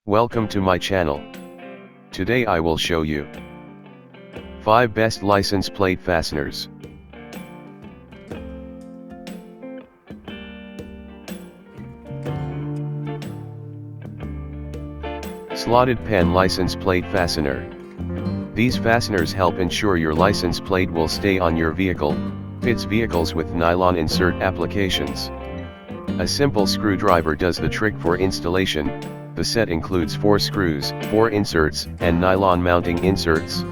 Welcome to my channel. Today I will show you 5 best license plate fasteners. Slotted pan license plate fastener. These fasteners help ensure your license plate will stay on your vehicle. Fits vehicles with nylon insert applications. A simple screwdriver does the trick for installation. The set includes 4 screws, 4 inserts, and nylon mounting inserts.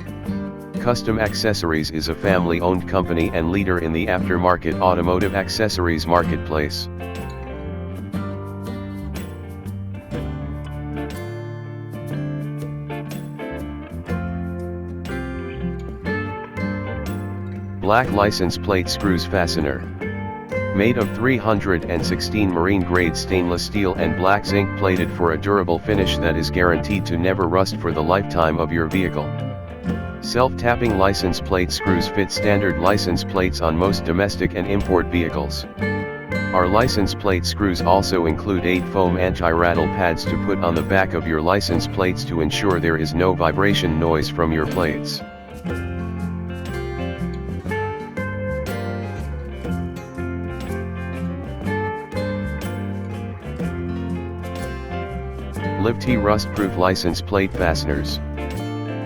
Custom Accessories is a family-owned company and leader in the aftermarket automotive accessories marketplace. Black license plate screws fastener. Made of 316 marine-grade stainless steel and black zinc plated for a durable finish that is guaranteed to never rust for the lifetime of your vehicle. Self-tapping license plate screws fit standard license plates on most domestic and import vehicles. Our license plate screws also include 8 foam anti-rattle pads to put on the back of your license plates to ensure there is no vibration noise from your plates. Liv-T rust-proof license plate fasteners.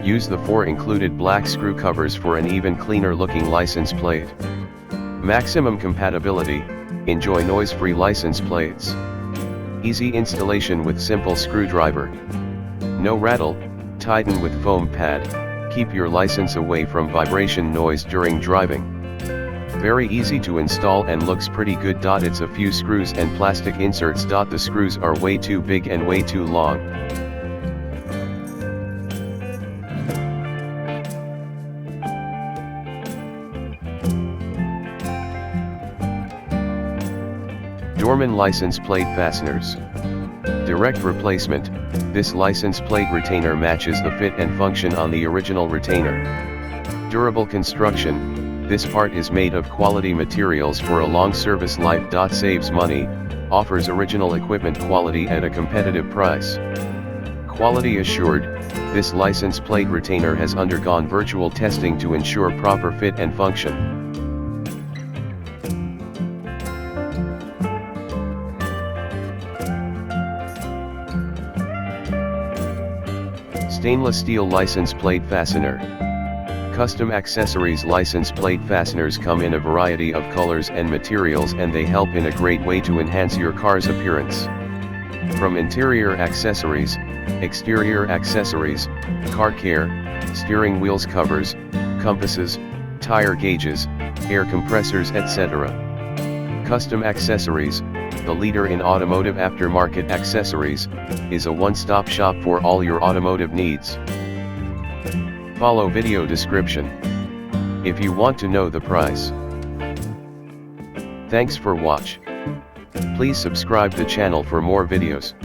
Use the 4 included black screw covers for an even cleaner looking license plate. Maximum compatibility, enjoy noise-free license plates. Easy installation with simple screwdriver. No rattle, tighten with foam pad, keep your license away from vibration noise during driving. Very easy to install and looks pretty good. It's a few screws and plastic inserts. The screws are way too big and way too long. Dorman license plate fasteners. Direct replacement. This license plate retainer matches the fit and function on the original retainer. Durable construction. This part is made of quality materials for a long service life. Saves money, offers original equipment quality at a competitive price. Quality assured, this license plate retainer has undergone virtual testing to ensure proper fit and function. Stainless steel license plate fastener. Custom Accessories license plate fasteners come in a variety of colors and materials, and they help in a great way to enhance your car's appearance. From interior accessories, exterior accessories, car care, steering wheels covers, compasses, tire gauges, air compressors, etc. Custom Accessories, the leader in automotive aftermarket accessories, is a one-stop shop for all your automotive needs. Follow video description if you want to know the price. Thanks for watch. Please subscribe the channel for more videos.